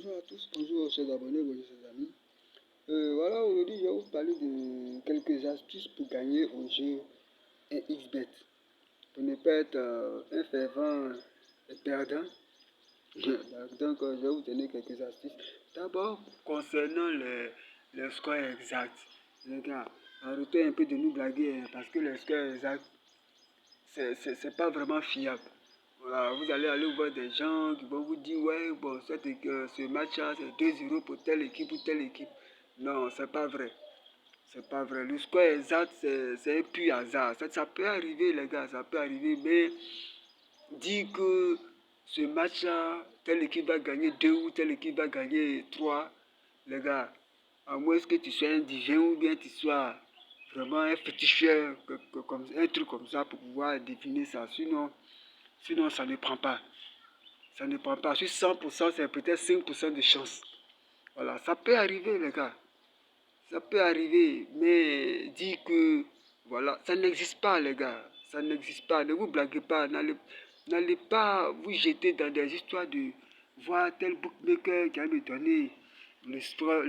Bonjour à tous, bonjour chers abonnés, bonjour chers amis. Voilà, aujourd'hui je vais vous parler de quelques astuces pour gagner au jeu 1xBet. Pour ne pas être un fervent perdant. Donc je vais vous donner quelques astuces. D'abord, concernant les scores exacts. Les gars, arrêtez un peu de nous blaguer parce que les scores exacts, c'est pas vraiment fiable. Voilà, vous allez aller voir des gens qui vont vous dire ouais bon ce match-là c'est 2-0 pour telle équipe ou telle équipe. Non, c'est pas vrai. C'est pas vrai. Le score exact, c'est un pur hasard. Ça peut arriver les gars, ça peut arriver, mais dire que ce match-là, telle équipe va gagner 2 ou telle équipe va gagner 3, les gars, à moins que tu sois un divin ou bien tu sois vraiment un féticheur, comme, un truc comme ça pour pouvoir deviner ça. Sinon, ça ne prend pas. Ça ne prend pas. Sur 100%, c'est peut-être 5% de chance. Voilà, ça peut arriver, les gars. Ça peut arriver, mais dire que, voilà, ça n'existe pas, les gars. Ça n'existe pas. Ne vous blaguez pas. N'allez pas vous jeter dans des histoires de voir tel bookmaker qui a me donné le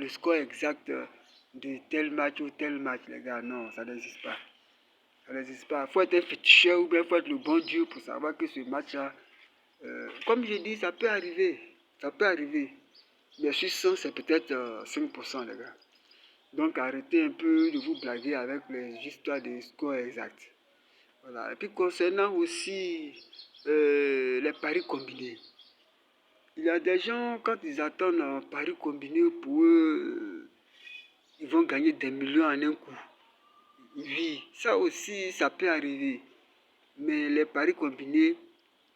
score exact de tel match ou tel match, les gars. Non, ça n'existe pas. Ça n'existe pas. Il faut être un féticheur ou bien il faut être le bon Dieu pour savoir que ce match-là, comme je dis, ça peut arriver. Ça peut arriver. Mais sur 100, c'est peut-être 5%, les gars. Donc arrêtez un peu de vous blaguer avec les histoires des scores exacts. Voilà. Et puis concernant aussi les paris combinés. Il y a des gens, quand ils attendent un pari combiné, pour eux, ils vont gagner des millions en un coup. Oui, ça aussi, ça peut arriver. Mais les paris combinés,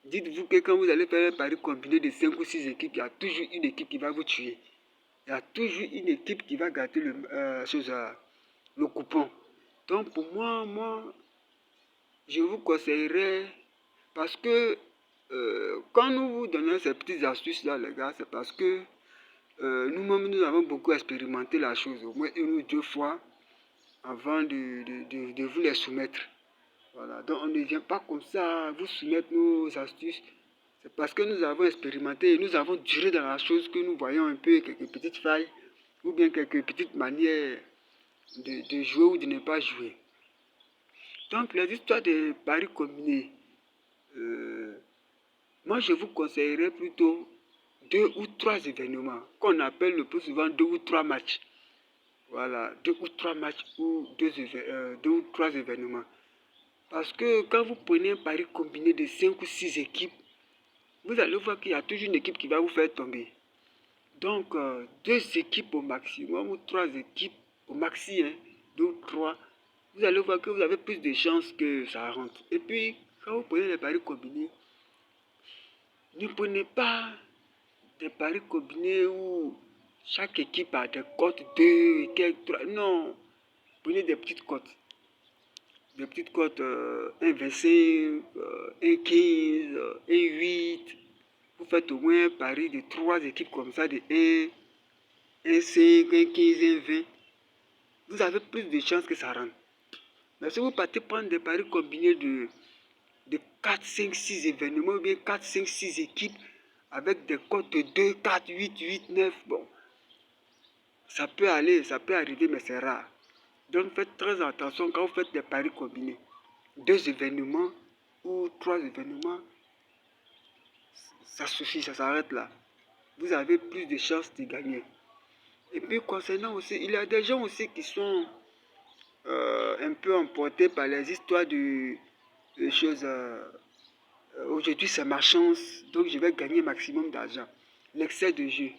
dites-vous que quand vous allez faire un pari combiné de 5 ou 6 équipes, il y a toujours une équipe qui va vous tuer. Il y a toujours une équipe qui va gâter le coupon. Donc pour moi, je vous conseillerais, parce que quand nous vous donnons ces petites astuces-là, les gars, c'est parce que nous-mêmes, nous avons beaucoup expérimenté la chose, au moins une ou deux fois, avant de vous les soumettre. Voilà, donc on ne vient pas comme ça vous soumettre nos astuces. C'est parce que nous avons expérimenté et nous avons duré dans la chose que nous voyons un peu quelques petites failles ou bien quelques petites manières de jouer ou de ne pas jouer. Donc les histoires de paris combinés, moi je vous conseillerais plutôt 2 ou 3 événements qu'on appelle le plus souvent 2 ou 3 matchs. Voilà, 2 ou 3 matchs ou 2 ou 3 événements. Parce que quand vous prenez un pari combiné de 5 ou 6 équipes, vous allez voir qu'il y a toujours une équipe qui va vous faire tomber. Donc, 2 équipes au maximum ou 3 équipes au maxi, hein, 2 ou 3, vous allez voir que vous avez plus de chances que ça rentre. Et puis, quand vous prenez les paris combinés, ne prenez pas des paris combinés où chaque équipe a des cotes 2 et quelques 3. Non, prenez des petites cotes. Des petites cotes 1,25, 1,15, 1,8. Vous faites au moins un pari de 3 équipes comme ça, de 1,5, 1,15, 1,20. Vous avez plus de chances que ça rentre. Mais si vous partez prendre des paris combinés de 4, 5, 6 événements, ou bien 4, 5, 6 équipes, avec des cotes de 2, 4, 8, 8, 9, bon, ça peut aller, ça peut arriver, mais c'est rare. Donc faites très attention quand vous faites des paris combinés. 2 événements ou 3 événements, ça suffit, ça s'arrête là. Vous avez plus de chances de gagner. Et puis concernant aussi, il y a des gens aussi qui sont un peu emportés par les histoires de choses. Aujourd'hui c'est ma chance, donc je vais gagner maximum d'argent. L'excès de jeu.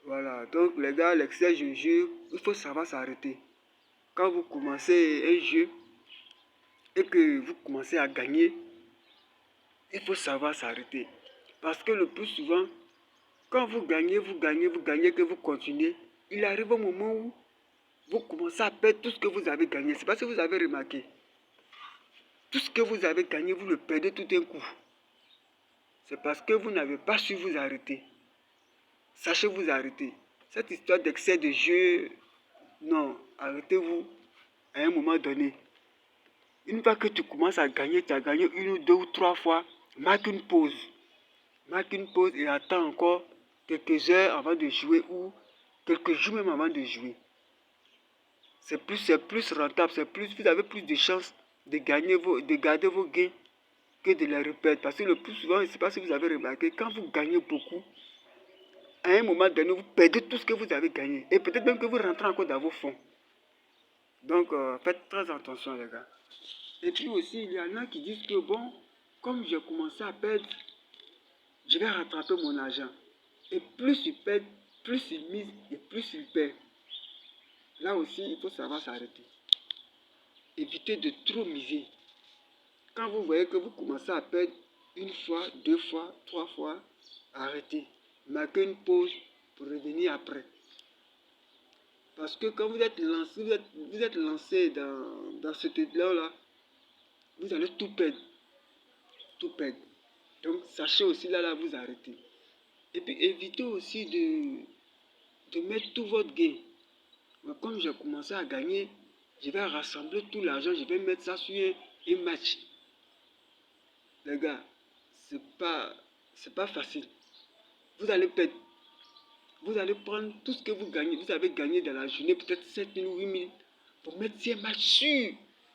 Voilà, donc les gars, l'excès de jeu, il faut savoir s'arrêter. Quand vous commencez un jeu et que vous commencez à gagner, il faut savoir s'arrêter. Parce que le plus souvent, quand vous gagnez, que vous continuez, il arrive un moment où vous commencez à perdre tout ce que vous avez gagné. C'est parce que vous avez remarqué. Tout ce que vous avez gagné, vous le perdez tout d'un coup. C'est parce que vous n'avez pas su vous arrêter. Sachez vous arrêter. Cette histoire d'excès de jeu, non, arrêtez-vous à un moment donné. Une fois que tu commences à gagner, tu as gagné 1 ou 2 ou 3 fois, marque une pause. Marque une pause et attends encore quelques heures avant de jouer ou quelques jours même avant de jouer. C'est plus rentable, vous avez plus de chances de garder vos gains que de les répéter. Parce que le plus souvent, je ne sais pas si vous avez remarqué, quand vous gagnez beaucoup, à un moment donné, vous perdez tout ce que vous avez gagné. Et peut-être même que vous rentrez encore dans vos fonds. Donc, faites très attention, les gars. Et puis aussi, il y en a qui disent que bon, comme j'ai commencé à perdre, je vais rattraper mon argent. Et plus il perd, plus il mise et plus il perd. Là aussi, il faut savoir s'arrêter. Évitez de trop miser. Quand vous voyez que vous commencez à perdre une fois, deux fois, trois fois, arrêtez. Marquez une pause pour revenir après. Parce que quand vous êtes lancé dans cet élan-là, vous allez tout perdre. Tout perdre. Donc, sachez aussi là, vous arrêtez. Et puis, évitez aussi de mettre tout votre gain. Comme j'ai commencé à gagner, je vais rassembler tout l'argent, je vais mettre ça sur un match. Les gars, c'est pas facile. Vous allez perdre. Vous allez prendre tout ce que vous avez gagné dans la journée, peut-être 7 000 ou 8 000, pour mettre sur un match sûr.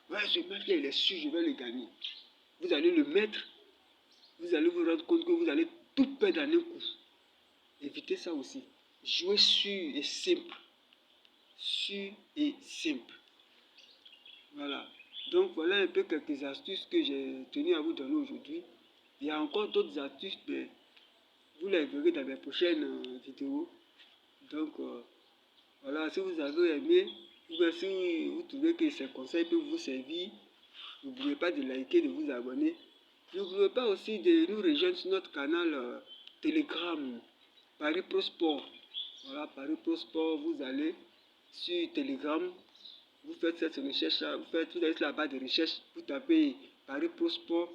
Ouais, ce match-là, il est sûr, je vais le gagner. Vous allez le mettre, vous allez vous rendre compte que vous allez tout perdre en un coup. Évitez ça aussi. Jouez sûr et simple. Sûr et simple. Voilà. Donc voilà un peu quelques astuces que j'ai tenu à vous donner aujourd'hui. Il y a encore d'autres astuces, mais vous les verrez dans mes prochaines vidéos. Donc voilà, si vous avez aimé, ou bien si vous trouvez que ces conseils peuvent vous servir, n'oubliez pas de liker, de vous abonner. N'oubliez pas aussi de nous rejoindre sur notre canal Telegram, Paris Pro Sport. Voilà, Paris Pro Sport, vous allez sur Telegram, vous faites cette recherche-là, vous allez sur la barre de recherche, vous tapez Paris Pro Sport,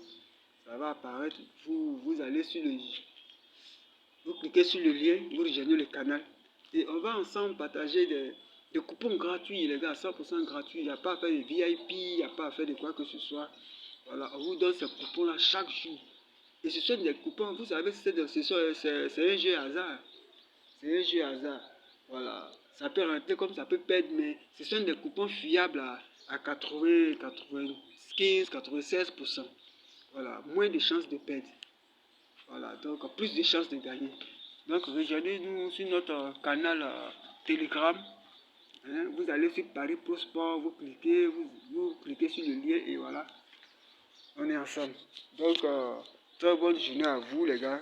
ça va apparaître, vous allez sur vous cliquez sur le lien, vous rejoignez le canal. Et on va ensemble partager des coupons gratuits, les gars, 100% gratuits. Il n'y a pas à faire de VIP, il n'y a pas à faire de quoi que ce soit. Voilà, on vous donne ces coupons-là chaque jour. Et ce sont des coupons, vous savez, c'est un jeu hasard. C'est un jeu hasard. Voilà. Ça peut rentrer comme ça peut perdre, mais ce sont des coupons fiables à 80, 95, 96%. Voilà. Moins de chances de perdre. Voilà. Donc, plus de chances de gagner. Donc, rejoignez-nous sur notre canal Telegram. Hein, vous allez sur Paris Pro Sport, vous cliquez sur le lien et voilà. On est ensemble. Donc, très bonne journée à vous, les gars.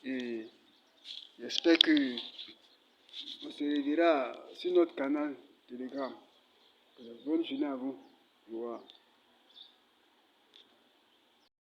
Et j'espère que on se reverra sur notre canal Telegram. Bonne journée à vous. Au revoir.